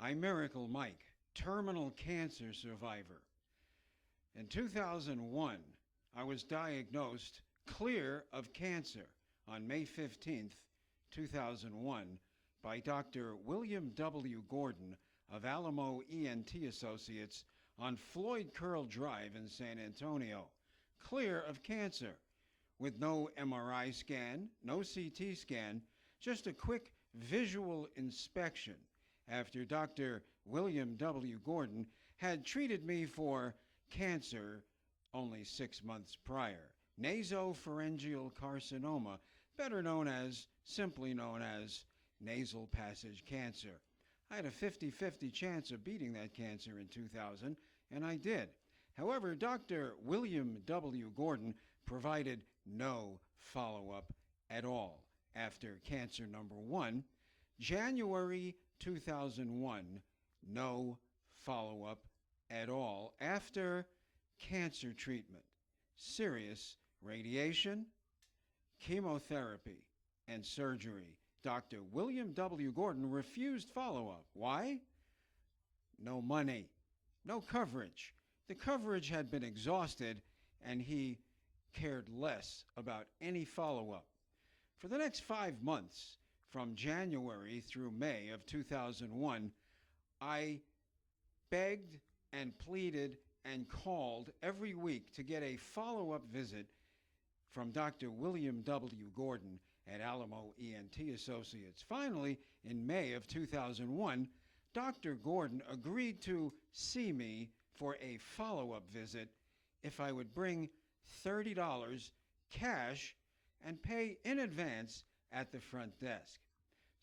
I'm Miracle Mike, terminal cancer survivor. In 2001, I was diagnosed clear of cancer on May 15th, 2001, by Dr. William W. Gordon of Alamo ENT Associates on Floyd Drive in San Antonio, clear of cancer, with no MRI scan, no CT scan, just a quick visual inspection after Dr. William W. Gordon had treated me for cancer only 6 months prior, nasopharyngeal carcinoma, simply known as nasal passage cancer. I had a 50-50 chance of beating that cancer in 2000, and I did. However, Dr. William W. Gordon provided no follow-up at all after cancer number 1, January 2001, no follow-up at all after cancer treatment, serious radiation, chemotherapy, and surgery. Dr. William W. Gordon refused follow-up. Why? No money, no coverage. The coverage had been exhausted, and he cared less about any follow-up. For the next 5 months, from January through May of 2001, I begged and pleaded and called every week to get a follow-up visit from Dr. William W. Gordon at Alamo ENT Associates. Finally, in May of 2001, Dr. Gordon agreed to see me for a follow-up visit if I would bring $30 cash and pay in advance at the front desk.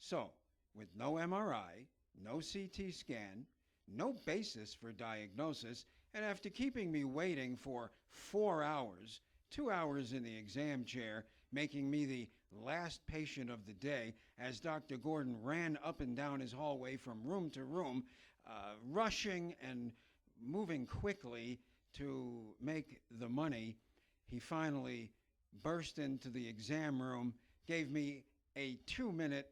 So, with no MRI, no CT scan, no basis for diagnosis, and after keeping me waiting for 4 hours, 2 hours in the exam chair, making me the last patient of the day as Dr. Gordon ran up and down his hallway from room to room, rushing and moving quickly to make the money, he finally burst into the exam room, gave me a 2-minute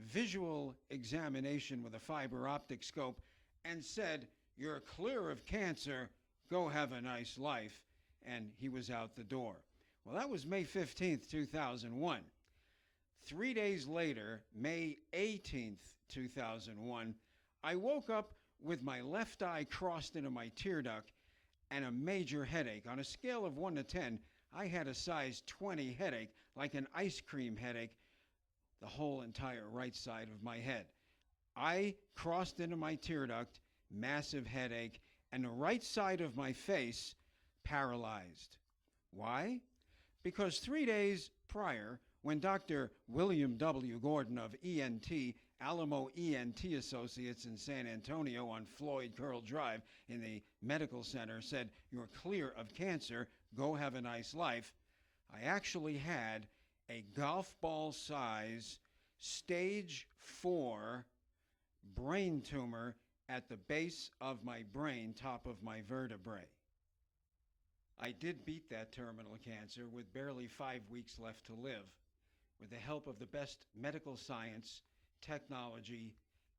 visual examination with a fiber optic scope, and said, "You're clear of cancer, go have a nice life," and he was out the door. Well, that was May 15th, 2001. 3 days later, May 18th, 2001, I woke up with my left eye crossed into my tear duct and a major headache. On a scale of 1 to 10, I had a size 20 headache, like an ice cream headache, the whole entire right side of my head. I crossed into my tear duct, massive headache, and the right side of my face paralyzed. Why? Because 3 days prior, when Dr. William W. Gordon of Alamo ENT Associates in San Antonio on Floyd Drive in the medical center said, "You're clear of cancer, go have a nice life," I actually had a golf ball size stage 4 brain tumor at the base of my brain, top of my vertebrae. I did beat that terminal cancer with barely 5 weeks left to live. With the help of the best medical science, technology,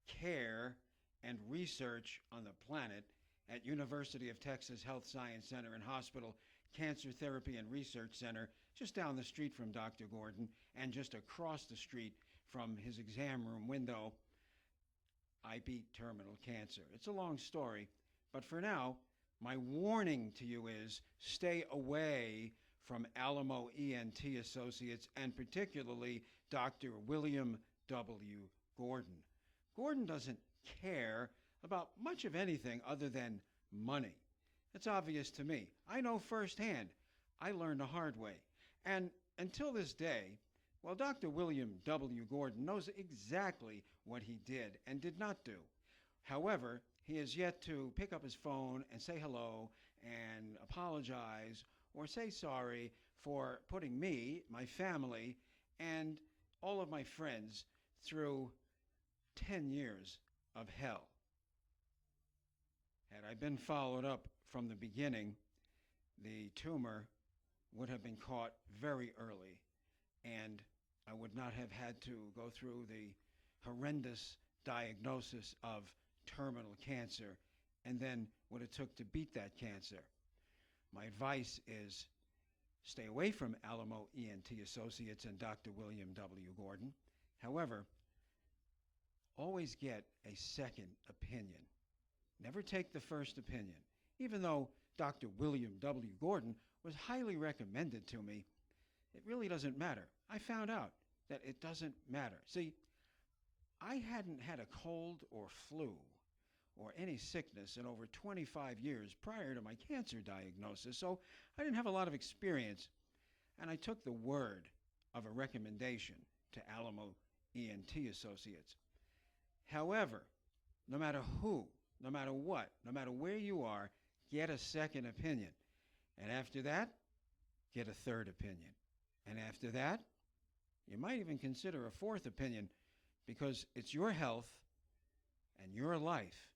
care, and research on the planet at University of Texas Health Science Center and Hospital Cancer Therapy and Research Center, just down the street from Dr. Gordon and just across the street from his exam room window, I beat terminal cancer. It's a long story, but for now, my warning to you is stay away from Alamo ENT Associates and particularly Dr. William W. Gordon. Gordon doesn't care about much of anything other than money. It's obvious to me. I know firsthand. I learned the hard way. And until this day, well, Dr. William W. Gordon knows exactly what he did and did not do. However, he has yet to pick up his phone and say hello and apologize or say sorry for putting me, my family, and all of my friends through 10 years of hell. Had I been followed up from the beginning, the tumor would have been caught very early, and I would not have had to go through the horrendous diagnosis of terminal cancer and then what it took to beat that cancer. My advice is stay away from Alamo ENT Associates and Dr. William W. Gordon. However, always get a second opinion. Never take the first opinion. Even though Dr. William W. Gordon was highly recommended to me, it really doesn't matter. I found out that it doesn't matter. See, I hadn't had a cold or flu or any sickness in over 25 years prior to my cancer diagnosis, so I didn't have a lot of experience, and I took the word of a recommendation to Alamo ENT Associates. However, no matter who, no matter what, no matter where you are, get a second opinion. And after that, get a third opinion. And after that, you might even consider a fourth opinion, because it's your health and your life,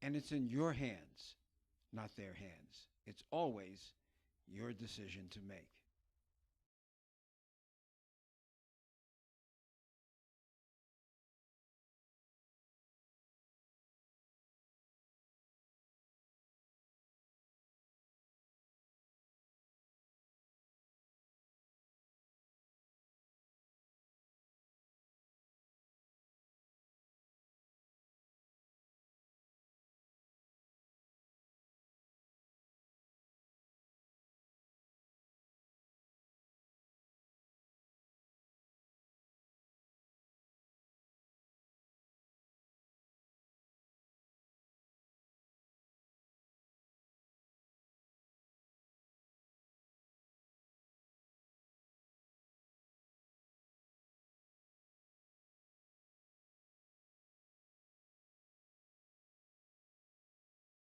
and it's in your hands, not their hands. It's always your decision to make.